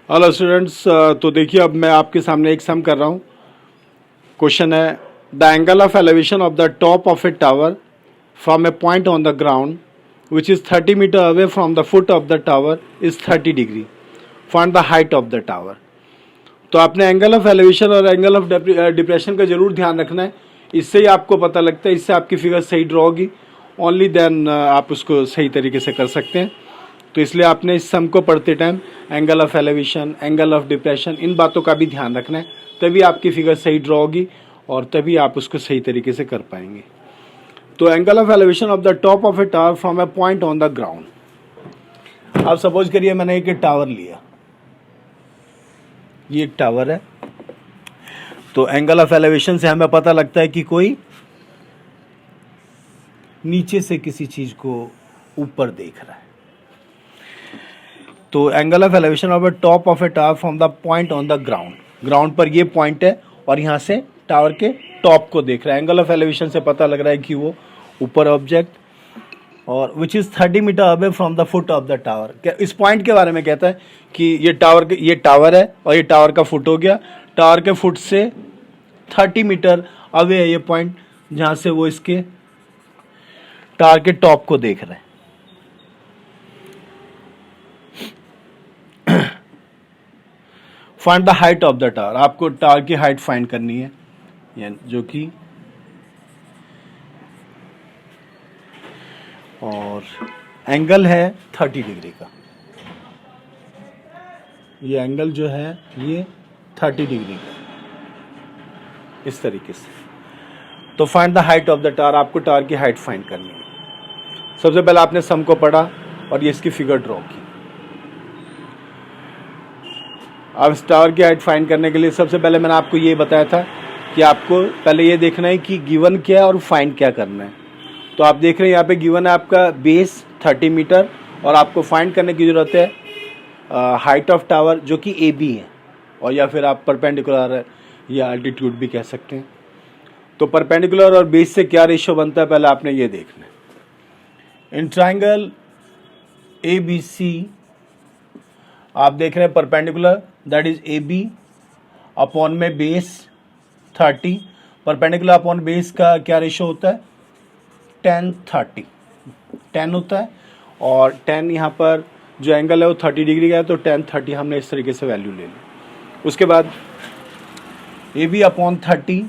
Hello students, तो देखिए अब मैं आपके सामने एक सम कर रहा हूँ। क्वेश्चन है the angle of elevation of the top of a tower from a point on the ground which is 30 metre away from the foot of the tower is 30 degree. Find the height of the tower. तो आपने angle of elevation और angle of depression का जरूर ध्यान रखना है। इससे ही आपको पता लगता है, इससे आपकी फिगर सही ड्रॉ होगी। ओनली देन आप उसको सही तरीके से कर सकते हैं। तो इसलिए आपने इस सम को पढ़ते time angle of elevation, angle of depression, इन बातों का भी ध्यान रखना है। तभी आपकी फिगर सही ड्रॉ होगी और तभी आप उसको सही तरीके से कर पाएंगे। तो angle of elevation of the top of a tower from a point on the ground. आप सपोज करिए मैंने एक टावर लिया, ये एक टावर है। तो एंगल ऑफ एलिवेशन से हमें पता लगता है कि कोई नीचे से किसी चीज को ऊपर देख रहा है। तो angle of elevation of the top of a tower from the point on the ground, ground पर ये पॉइंट है और यहाँ से टावर के टॉप को देख रहा है। एंगल ऑफ एलिवेशन से पता लग रहा है कि वो ऊपर ऑब्जेक्ट और which is 30 metre away from the foot of the tower. इस पॉइंट के बारे में कहता है कि ये टावर है और ये टावर का फुट हो गया। टावर के फुट से 30 मीटर अवे है ये पॉइंट, जहाँ से वो इसके टावर के टॉप को देख रहे हैं। Find the height of the tower. आपको टावर की हाइट फाइंड करनी है, जो कि और एंगल है 30 डिग्री का। ये एंगल जो है ये 30 डिग्री का, इस तरीके से। तो find the height of the tower. आपको टावर की हाइट फाइंड करनी है। सबसे पहले आपने सम को पढ़ा और ये इसकी फिगर ड्रॉ की। अब इस टावर की हाइट फाइंड करने के लिए सबसे पहले मैंने आपको ये बताया था कि आपको पहले ये देखना है कि गिवन क्या है और फाइंड क्या करना है। तो आप देख रहे हैं यहाँ पे गिवन है आपका बेस 30 मीटर और आपको फाइंड करने की ज़रूरत है हाइट ऑफ टावर, जो कि AB है, और या फिर आप परपेंडिकुलर है या अल्टीट्यूड भी कह सकते हैं। तो परपेंडिकुलर और बेस से क्या रेशियो बनता है, पहले आपने ये देखना है। इन ट्राइंगल ABC आप देख रहे हैं perpendicular, that is AB upon में बेस 30। परपेंडिकुलर अपॉन बेस का क्या रेशियो होता है, 10 होता है। और 10 यहाँ पर जो एंगल है वो 30 डिग्री का है, तो 10 30 हमने इस तरीके से वैल्यू ले ली। उसके बाद AB अपॉन 30,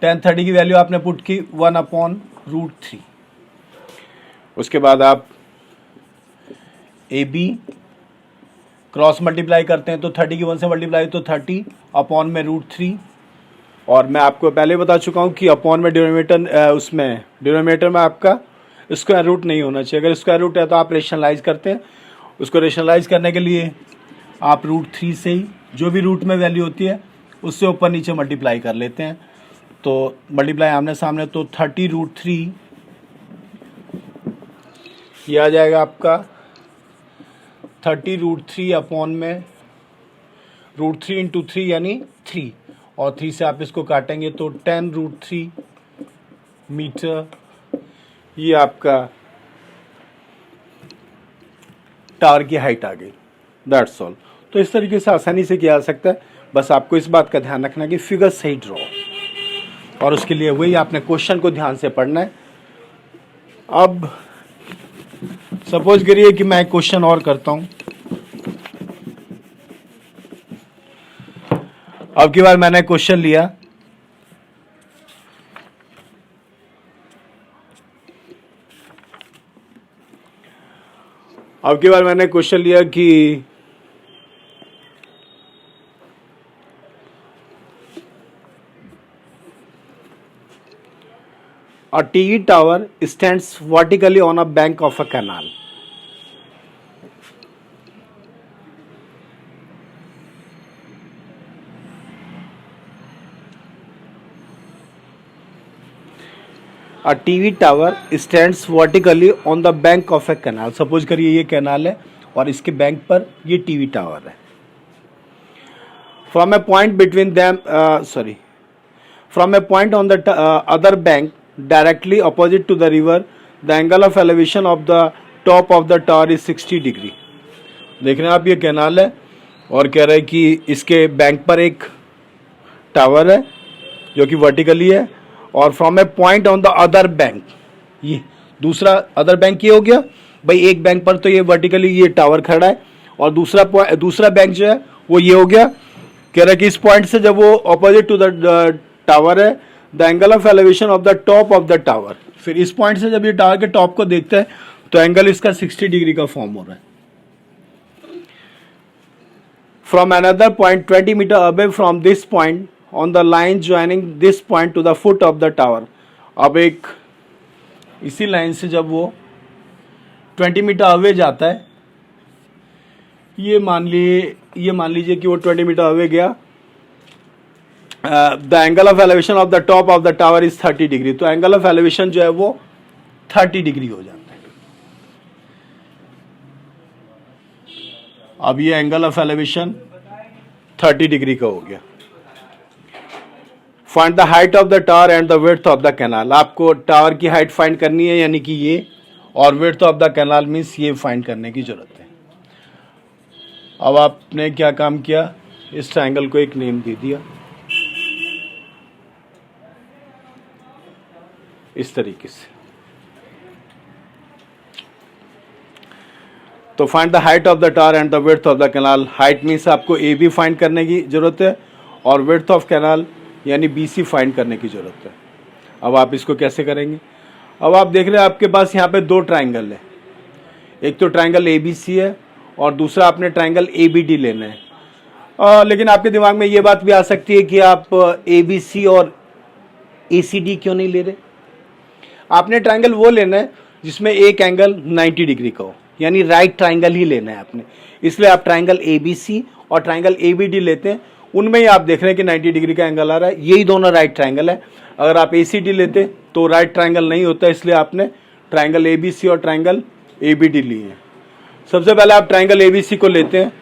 10 30 की वैल्यू आपने पुट की 1/√3। उसके बाद आप AB क्रॉस मल्टीप्लाई करते हैं तो 30 की 1 से मल्टीप्लाई तो 30 अपॉन में √3। और मैं आपको पहले बता चुका हूँ कि अपॉन में डिनोमिनेटर में आपका स्क्वायर रूट नहीं होना चाहिए। अगर स्क्वायर रूट है तो आप रेशनलाइज करते हैं। उसको रेशनलाइज करने के लिए आप √3 से ही जो भी रूट में वैल्यू होती है उससे ऊपर नीचे मल्टीप्लाई कर लेते हैं। तो मल्टीप्लाई आमने सामने, तो 30√3 ये आ जाएगा आपका 30√3 अपॉन में √3 इंटू 3 यानी 3, और 3 से आप इसको काटेंगे तो 10√3 मीटर। ये आपका टावर की हाइट आ गई। That's all. तो इस तरीके से आसानी से किया जा सकता है। बस आपको इस बात का ध्यान रखना है कि फिगर सही ड्रॉ, और उसके लिए वही आपने क्वेश्चन को ध्यान से पढ़ना है। अब सपोज करिए कि मैं एक क्वेश्चन और करता हूं। अब की बार मैंने क्वेश्चन लिया, कि a TV tower stands vertically on a bank of a canal. A TV tower stands vertically on the bank of a canal. Suppose करिए ये कैनाल है और इसके बैंक पर ये TV टावर है। From a point between them, from a point on the other bank directly opposite to the river, the angle of elevation of the top of the tower is 60 degree. देख रहे हैं आप, ये canal है और कह रहे हैं कि इसके बैंक पर एक टावर है जो कि वर्टिकली है, और from a point on the other bank, ये दूसरा अदर बैंक ये हो गया भाई, एक बैंक पर तो ये वर्टिकली ये टावर खड़ा है, और दूसरा बैंक जो है वो ये हो गया। कह रहा है कि इस पॉइंट से जब वो ऑपोजिट टू द टावर है, the angle of elevation of the top of the tower, फिर इस पॉइंट से जब ये टावर के टॉप को देखता है तो एंगल इसका 60 डिग्री का फॉर्म हो रहा है। From another point 20 metre away from this point on the line joining this point to the foot of the tower. अब एक इसी लाइन से जब वो 20 मीटर अवे जाता है, ये मान लीजिए कि वो 20 मीटर अवे गया, the angle of elevation of the top of the tower is 30 degree, तो एंगल ऑफ एलिवेशन जो है वो 30 डिग्री हो जाता है। अब ये एंगल ऑफ एलिवेशन 30 डिग्री का हो गया। Find the height of the tower and the width of the canal, आपको टावर की हाइट फाइंड करनी है यानी कि ये, और width of the canal means ये फाइंड करने की जरूरत है। अब आपने क्या काम किया, इस ट्रायंगल को एक नेम दे दिया इस तरीके से। तो find the height of the tower and the width of the canal, height means आपको ए बी फाइंड करने की जरूरत है, और विड्थ ऑफ कैनाल यानी बी सी फाइंड करने की जरूरत है। अब आप इसको कैसे करेंगे, अब आप देख रहे हैं आपके पास यहाँ पे दो ट्राइंगल है, एक तो ट्राइंगल ए बी सी है और दूसरा आपने ट्राइंगल ए बी डी लेना है। लेकिन आपके दिमाग में ये बात भी आ सकती है कि आप ए बी सी और ए सी डी क्यों नहीं ले रहे। आपने ट्राइंगल वो लेना है जिसमें एक एंगल 90 डिग्री का हो, यानी राइट ट्राइंगल ही लेना है आपने, इसलिए आप ट्राइंगल ए बी सी और ट्राइंगल ए बी डी लेते हैं। उनमें ही आप देख रहे हैं कि 90 डिग्री का एंगल आ रहा है, यही दोनों राइट ट्राइंगल है। अगर आप ए सी डी लेते तो राइट ट्राइंगल नहीं होता, इसलिए आपने ट्राइंगल ए बी सी और ट्राइंगल ए बी डी लिए हैं। सबसे पहले आप ट्राइंगल ए बी सी को लेते हैं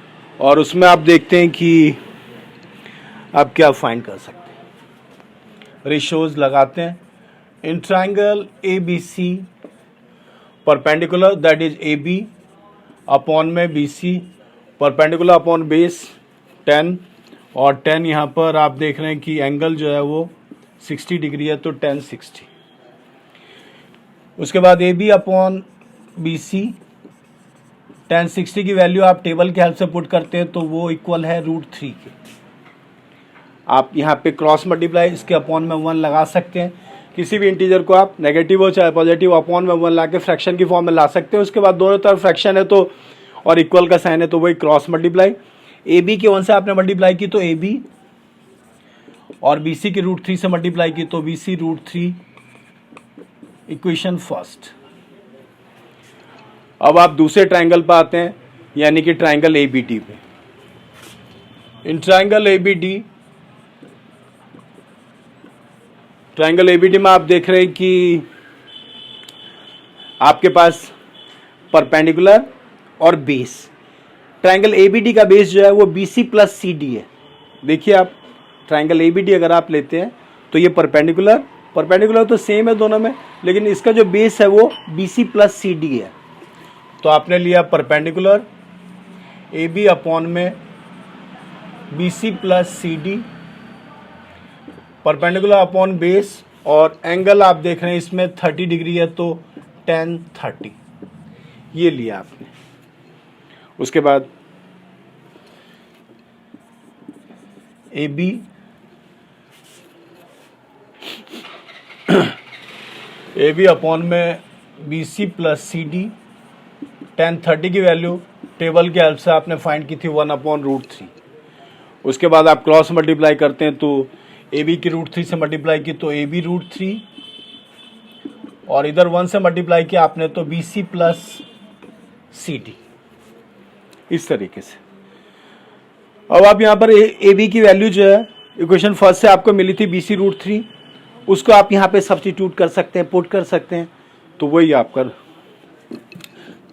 और उसमें आप देखते हैं कि आप क्या फाइंड कर सकते हैं। रेशियोज लगाते हैं। In triangle A B C perpendicular that is A B upon में B C, perpendicular upon base 10, और 10 यहाँ पर आप देख रहे हैं कि एंगल जो है वो 60 डिग्री है, तो 10 60। उसके बाद A B upon B C, 10 60 की वैल्यू आप टेबल के हेल्प से पुट करते हैं तो वो इक्वल है √3 के। आप यहाँ पे क्रॉस मल्टीप्लाई इसके अपॉन में 1 लगा सकते हैं। किसी भी इंटीजर को आप नेगेटिव हो चाहे पॉजिटिव अपॉन में 1 ला के फ्रैक्शन की फॉर्म में ला सकते हैं। उसके बाद दोनों तरफ फ्रैक्शन है तो और इक्वल का साइन है तो वही क्रॉस मल्टीप्लाई। ए बी के 1 से आपने मल्टीप्लाई की तो ए बी, और बी सी की √3 से मल्टीप्लाई की तो बी सी √3, इक्वेशन फर्स्ट। अब आप दूसरे ट्राइंगल पर आते हैं यानी कि ट्राइंगल ए बी डी पे। In triangle A B D, triangle A B D में आप देख रहे हैं कि आपके पास परपेंडिकुलर और base, triangle A B D का बेस जो है वो B C plus C D है। देखिए आप ट्राइंगल ए बी डी अगर आप लेते हैं तो ये परपेंडिकुलर तो सेम है दोनों में, लेकिन इसका जो बेस है वो B C plus C D है। तो आपने लिया परपेंडिकुलर ए बी अपॉन में B C plus C D, perpendicular upon base, और एंगल आप देख रहे हैं इसमें 30 डिग्री है तो 10 30, ये लिया आपने। उसके बाद ए बी अपॉन में B C plus C D, 10 30 की वैल्यू टेबल के हेल्प से आपने फाइंड की थी 1 अपॉन √3। उसके बाद आप क्रॉस मल्टीप्लाई करते हैं तो ए बी की √3 से मल्टीप्लाई की तो ए बी √3, और इधर 1 से मल्टीप्लाई किया आपने तो B C plus C D, इस तरीके से। अब आप यहाँ पर ए बी की वैल्यू जो है इक्वेशन फर्स्ट से आपको मिली थी बी सी √3, उसको आप यहाँ पे सब्स्टिट्यूट कर सकते हैं, पुट कर सकते हैं, तो वही आप कर।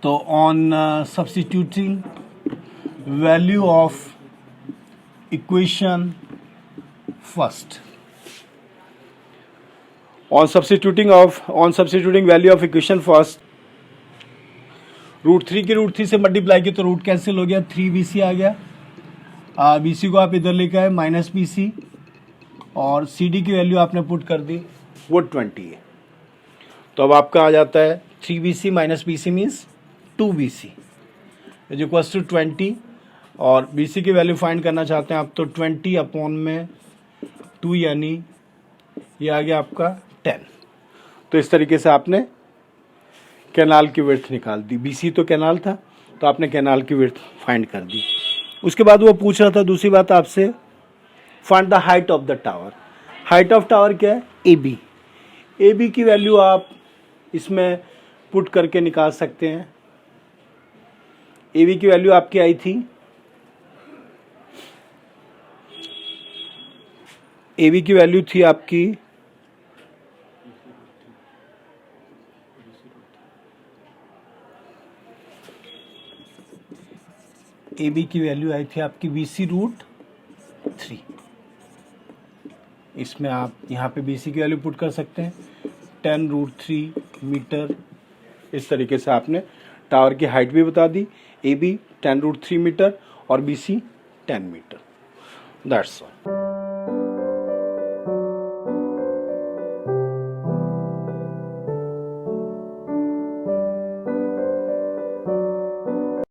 तो on substituting value of equation first, on substituting value of equation first, √3 की √3 से मल्टीप्लाई की तो रूट कैंसिल हो गया, 3BC आ गया। BC को आप इधर लेके आए -BC और CD की वैल्यू आपने पुट कर दी, वो 20 है। तो अब आपका आ जाता है 3BC - BC means 2BC is equals to 20 और BC की वैल्यू फाइंड करना चाहते हैं आप तो 20/2 यानी ये आ गया आपका 10। तो इस तरीके से आपने कैनाल की विड्थ निकाल दी। BC तो कैनाल था तो आपने कैनाल की विड्थ फाइंड कर दी। उसके बाद वो पूछ रहा था दूसरी बात आपसे, find the height of the tower. Height of tower क्या है? AB। AB की वैल्यू आप इसमें पुट करके निकाल सकते हैं। AB की वैल्यू आपकी आई थी, AB की वैल्यू थी आपकी AB की वैल्यू आई थी आपकी BC√3। इसमें आप यहाँ पे BC की वैल्यू पुट कर सकते हैं 10√3 मीटर। इस तरीके से आपने टावर की हाइट भी बता दी, AB 10√3 मीटर और BC 10 मीटर। That's all.